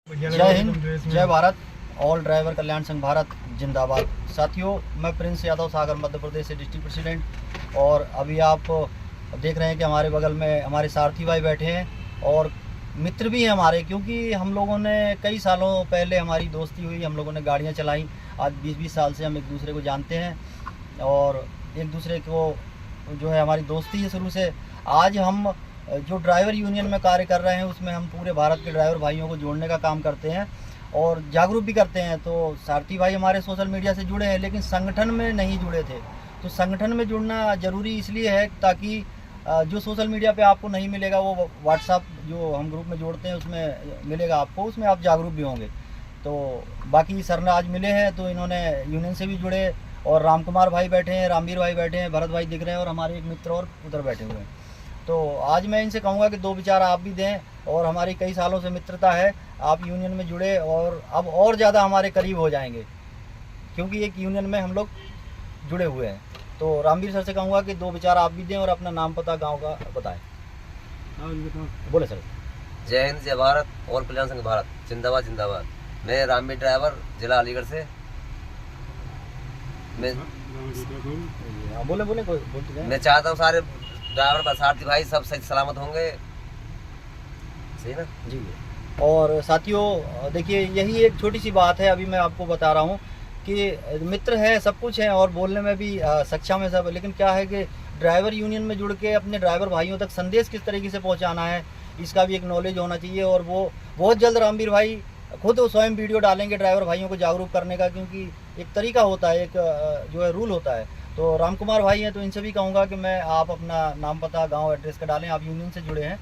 जय हिंद, जय Bharat. All driver कल्याण संघ भारत जिंदाबाद। साथियों, मैं प्रिंस यादव सागर मध्य प्रदेश से डिस्ट्रिक्ट प्रेसिडेंट। और अभी आप देख रहे हैं कि हमारे बगल में हमारे सारथी भाई बैठे हैं और मित्र भी हैं हमारे, क्योंकि हम लोगों ने कई सालों पहले हमारी दोस्ती हुई, हम लोगों ने गाड़ियाँ चलाई। आज 20-20 साल से हम एक दूसरे को जानते हैं और एक दूसरे को जो है हमारी दोस्ती है शुरू से। आज हम जो ड्राइवर यूनियन में कार्य कर रहे हैं उसमें हम पूरे भारत के ड्राइवर भाइयों को जोड़ने का काम करते हैं और जागरूक भी करते हैं। तो सारथी भाई हमारे सोशल मीडिया से जुड़े हैं लेकिन संगठन में नहीं जुड़े थे। तो संगठन में जुड़ना ज़रूरी इसलिए है ताकि जो सोशल मीडिया पे आपको नहीं मिलेगा वो व्हाट्सअप जो हम ग्रुप में जोड़ते हैं उसमें मिलेगा आपको, उसमें आप जागरूक भी होंगे। तो बाकी सर ने आज मिले हैं तो इन्होंने यूनियन से भी जुड़े और राम कुमार भाई बैठे हैं, रामवीर भाई बैठे हैं, भरत भाई दिख रहे हैं और हमारे एक मित्र और उधर बैठे हुए हैं। तो आज मैं इनसे कहूँगा कि दो विचार आप भी दें और हमारी कई सालों से मित्रता है, आप यूनियन में जुड़े और अब और ज़्यादा हमारे करीब हो जाएंगे क्योंकि एक यूनियन में हम लोग जुड़े हुए हैं। तो रामवीर सर से कहूँगा कि दो विचार आप भी दें और अपना नाम पता गांव का बताएं। बोले सर। जय हिंद, जय भारत, ऑल कल्याण संघ भारत जिंदाबाद जिंदाबाद। मैं रामवीर ड्राइवर, जिला अलीगढ़ से। मैं चाहता हूँ सारे ड्राइवर सारथी भाई सब सही सलामत होंगे, सही ना जी। और साथियों देखिए, यही एक छोटी सी बात है, अभी मैं आपको बता रहा हूँ कि मित्र है, सब कुछ है और बोलने में भी सक्षम है सब, लेकिन क्या है कि ड्राइवर यूनियन में जुड़ के अपने ड्राइवर भाइयों तक संदेश किस तरीके से पहुँचाना है इसका भी एक नॉलेज होना चाहिए। और वो बहुत जल्द रामवीर भाई खुद स्वयं वीडियो डालेंगे ड्राइवर भाइयों को जागरूक करने का, क्योंकि एक तरीका होता है, एक जो है रूल होता है। तो राम कुमार भाई हैं तो इनसे भी कहूँगा कि मैं आप अपना नाम पता गांव एड्रेस का डालें, आप यूनियन से जुड़े हैं।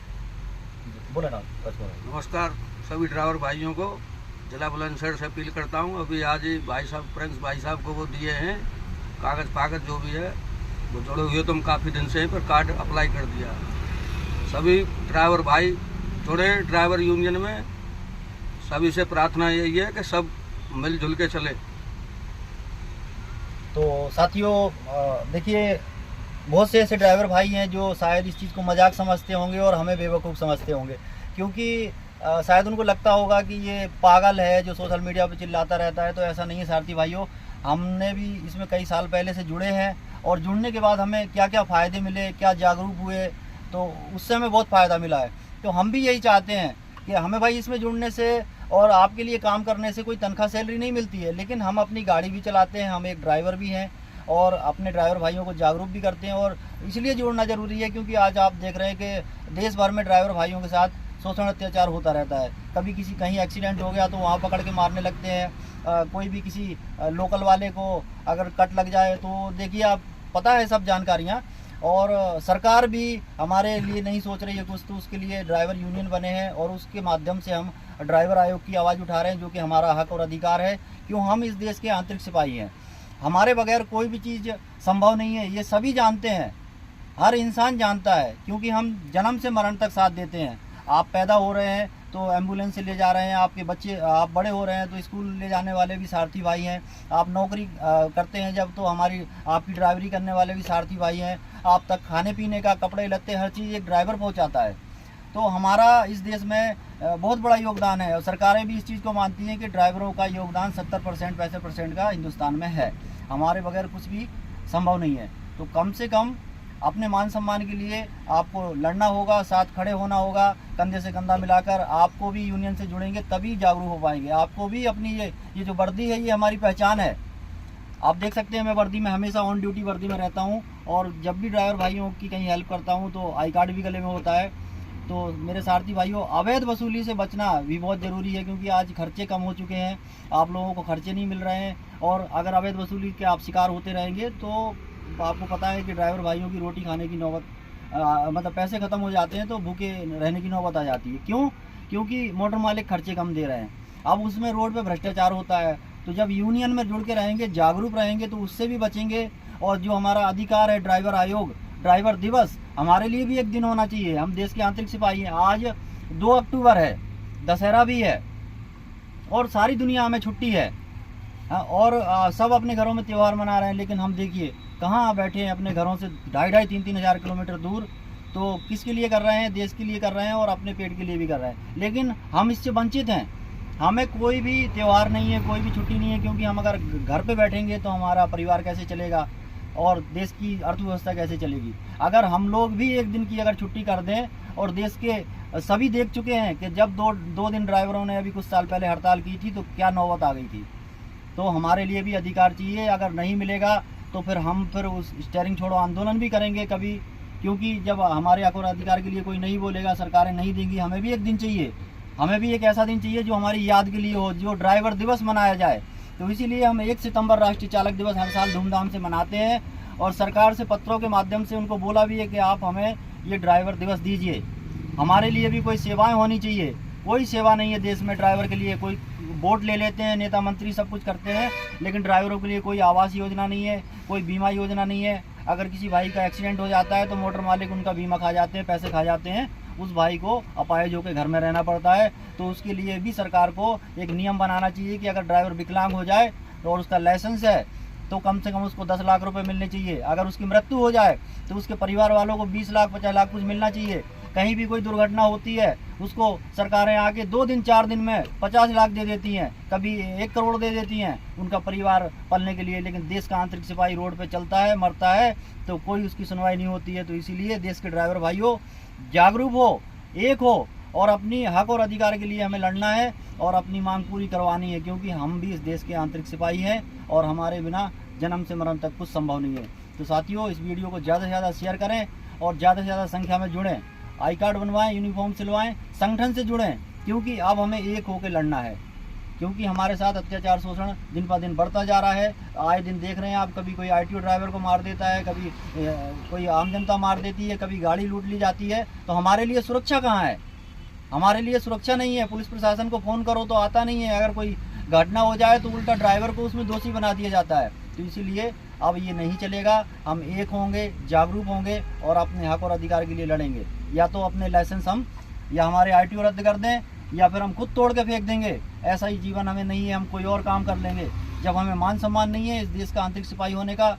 बोले ना। नमस्कार सभी ड्राइवर भाइयों को जिला बुलंदशहर से अपील करता हूँ। अभी आज ही भाई साहब प्रिंस भाई साहब को वो दिए हैं कागज़ जो भी है वो जुड़े हुए, तो हम काफ़ी दिन से हैं पर कार्ड अप्लाई कर दिया। सभी ड्राइवर भाई जुड़े ड्राइवर यूनियन में। सभी से प्रार्थना यही है कि सब मिलजुल के चले। तो साथियों देखिए, बहुत से ऐसे ड्राइवर भाई हैं जो शायद इस चीज़ को मजाक समझते होंगे और हमें बेवकूफ़ समझते होंगे, क्योंकि शायद उनको लगता होगा कि ये पागल है जो सोशल मीडिया पर चिल्लाता रहता है। तो ऐसा नहीं है सारथी भाइयों, हमने भी इसमें कई साल पहले से जुड़े हैं और जुड़ने के बाद हमें क्या क्या फ़ायदे मिले, क्या जागरूक हुए, तो उससे हमें बहुत फ़ायदा मिला है। तो हम भी यही चाहते हैं कि हमें भाई इसमें जुड़ने से और आपके लिए काम करने से कोई तनख्वाह सैलरी नहीं मिलती है, लेकिन हम अपनी गाड़ी भी चलाते हैं, हम एक ड्राइवर भी हैं और अपने ड्राइवर भाइयों को जागरूक भी करते हैं। और इसलिए जोड़ना ज़रूरी है क्योंकि आज आप देख रहे हैं कि देश भर में ड्राइवर भाइयों के साथ शोषण अत्याचार होता रहता है। कभी किसी कहीं एक्सीडेंट हो गया तो वहाँ पकड़ के मारने लगते हैं, कोई भी किसी लोकल वाले को अगर कट लग जाए तो देखिए, आप पता है सब जानकारियाँ। और सरकार भी हमारे लिए नहीं सोच रही है कुछ, तो उसके लिए ड्राइवर यूनियन बने हैं और उसके माध्यम से हम ड्राइवर आयोग की आवाज़ उठा रहे हैं, जो कि हमारा हक और अधिकार है। क्यों, हम इस देश के आंतरिक सिपाही हैं, हमारे बगैर कोई भी चीज़ संभव नहीं है, ये सभी जानते हैं, हर इंसान जानता है, क्योंकि हम जन्म से मरण तक साथ देते हैं। आप पैदा हो रहे हैं तो एम्बुलेंस से ले जा रहे हैं, आपके बच्चे आप बड़े हो रहे हैं तो स्कूल ले जाने वाले भी सारथी भाई हैं, आप नौकरी करते हैं जब तो आपकी ड्राइवरी करने वाले भी सारथी भाई हैं, आप तक खाने पीने का, कपड़े लत्ते, हर चीज़ एक ड्राइवर पहुंचाता है। तो हमारा इस देश में बहुत बड़ा योगदान है और सरकारें भी इस चीज़ को मानती हैं कि ड्राइवरों का योगदान 70% 65% का हिंदुस्तान में है, हमारे बगैर कुछ भी संभव नहीं है। तो कम से कम अपने मान सम्मान के लिए आपको लड़ना होगा, साथ खड़े होना होगा, कंधे से कंधा मिलाकर। आपको भी यूनियन से जुड़ेंगे तभी जागरूक हो पाएंगे। आपको भी अपनी ये जो वर्दी है ये हमारी पहचान है। आप देख सकते हैं मैं वर्दी में हमेशा ऑन ड्यूटी वर्दी में रहता हूँ और जब भी ड्राइवर भाइयों की कहीं हेल्प करता हूँ तो आई कार्ड भी गले में होता है। तो मेरे सारथी भाइयों, अवैध वसूली से बचना भी बहुत ज़रूरी है क्योंकि आज खर्चे कम हो चुके हैं, आप लोगों को खर्चे नहीं मिल रहे हैं और अगर अवैध वसूली के आप शिकार होते रहेंगे तो आपको पता है कि ड्राइवर भाइयों की रोटी खाने की नौबत मतलब पैसे ख़त्म हो जाते हैं तो भूखे रहने की नौबत आ जाती है। क्यों? क्योंकि मोटर मालिक खर्चे कम दे रहे हैं, अब उसमें रोड पे भ्रष्टाचार होता है। तो जब यूनियन में जुड़ के रहेंगे, जागरूक रहेंगे तो उससे भी बचेंगे। और जो हमारा अधिकार है ड्राइवर आयोग, ड्राइवर दिवस, हमारे लिए भी एक दिन होना चाहिए, हम देश के आंतरिक सिपाही हैं। आज 2 अक्टूबर है, दशहरा भी है और सारी दुनिया में छुट्टी है और सब अपने घरों में त्यौहार मना रहे हैं, लेकिन हम देखिए कहाँ बैठे हैं अपने घरों से 2,500 3-3 हज़ार किलोमीटर दूर। तो किसके लिए कर रहे हैं? देश के लिए कर रहे हैं और अपने पेट के लिए भी कर रहे हैं, लेकिन हम इससे वंचित हैं। हमें कोई भी त्यौहार नहीं है, कोई भी छुट्टी नहीं है, क्योंकि हम अगर घर पे बैठेंगे तो हमारा परिवार कैसे चलेगा और देश की अर्थव्यवस्था कैसे चलेगी। अगर हम लोग भी एक दिन की अगर छुट्टी कर दें, और देश के सभी देख चुके हैं कि जब दो दिन ड्राइवरों ने अभी कुछ साल पहले हड़ताल की थी तो क्या नौबत आ गई थी। तो हमारे लिए भी अधिकार चाहिए, अगर नहीं मिलेगा तो फिर उस स्टीयरिंग छोड़ो आंदोलन भी करेंगे कभी, क्योंकि जब हमारे हक और अधिकार के लिए कोई नहीं बोलेगा, सरकारें नहीं देंगी, हमें भी एक दिन चाहिए, हमें भी एक ऐसा दिन चाहिए जो हमारी याद के लिए हो, जो ड्राइवर दिवस मनाया जाए। तो इसीलिए हम 1 सितंबर राष्ट्रीय चालक दिवस हर साल धूमधाम से मनाते हैं, और सरकार से पत्रों के माध्यम से उनको बोला भी है कि आप हमें ये ड्राइवर दिवस दीजिए। हमारे लिए भी कोई सेवाएं होनी चाहिए, कोई सेवा नहीं है देश में ड्राइवर के लिए। कोई वोट ले लेते हैं, नेता मंत्री सब कुछ करते हैं, लेकिन ड्राइवरों के लिए कोई आवास योजना नहीं है, कोई बीमा योजना नहीं है। अगर किसी भाई का एक्सीडेंट हो जाता है तो मोटर मालिक उनका बीमा खा जाते हैं, पैसे खा जाते हैं, उस भाई को अपाहिज होकर घर में रहना पड़ता है। तो उसके लिए भी सरकार को एक नियम बनाना चाहिए कि अगर ड्राइवर विकलांग हो जाए और उसका लाइसेंस है तो कम से कम उसको 10 लाख रुपए मिलने चाहिए। अगर उसकी मृत्यु हो जाए तो उसके परिवार वालों को 20 लाख 50 लाख कुछ मिलना चाहिए। कहीं भी कोई दुर्घटना होती है उसको सरकारें आके 2 दिन 4 दिन में 50 लाख दे देती हैं, कभी 1 करोड़ दे देती हैं उनका परिवार पालने के लिए। लेकिन देश का आंतरिक सिपाही रोड पे चलता है, मरता है, तो कोई उसकी सुनवाई नहीं होती है। तो इसीलिए देश के ड्राइवर भाइयों जागरूक हो, एक हो, और अपनी हक और अधिकार के लिए हमें लड़ना है और अपनी मांग पूरी करवानी है, क्योंकि हम भी इस देश के आंतरिक सिपाही हैं और हमारे बिना जन्म से मरण तक कुछ संभव नहीं है। तो साथियों, इस वीडियो को ज़्यादा से ज़्यादा शेयर करें और ज़्यादा से ज़्यादा संख्या में जुड़ें, आई कार्ड बनवाएं, यूनिफॉर्म सिलवाएं, संगठन से जुड़ें, क्योंकि अब हमें एक होकर लड़ना है। क्योंकि हमारे साथ अत्याचार शोषण दिन पर दिन बढ़ता जा रहा है। आए दिन देख रहे हैं आप, कभी कोई आरटीओ ड्राइवर को मार देता है, कभी कोई आम जनता मार देती है, कभी गाड़ी लूट ली जाती है। तो हमारे लिए सुरक्षा कहाँ है? हमारे लिए सुरक्षा नहीं है। पुलिस प्रशासन को फ़ोन करो तो आता नहीं है, अगर कोई घटना हो जाए तो उल्टा ड्राइवर को उसमें दोषी बना दिया जाता है। तो इसीलिए अब ये नहीं चलेगा, हम एक होंगे, जागरूक होंगे और अपने हक और अधिकार के लिए लड़ेंगे। या तो अपने लाइसेंस हम या हमारे आरटीओ रद्द कर दें, या फिर हम खुद तोड़ के फेंक देंगे। ऐसा ही जीवन हमें नहीं है, हम कोई और काम कर लेंगे। जब हमें मान सम्मान नहीं है इस देश का आंतरिक सिपाही होने का,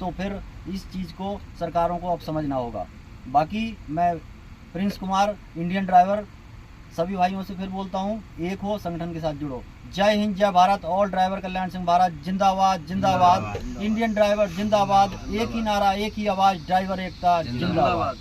तो फिर इस चीज़ को सरकारों को अब समझना होगा। बाकी मैं प्रिंस कुमार, इंडियन ड्राइवर, सभी भाइयों से फिर बोलता हूँ, एक हो, संगठन के साथ जुड़ो। जय हिंद, जय भारत। ऑल ड्राइवर कल्याण संघ भारत जिंदाबाद जिंदाबाद। इंडियन ड्राइवर जिंदाबाद। एक ही नारा, एक ही आवाज़, ड्राइवर एकता जिंदाबाद।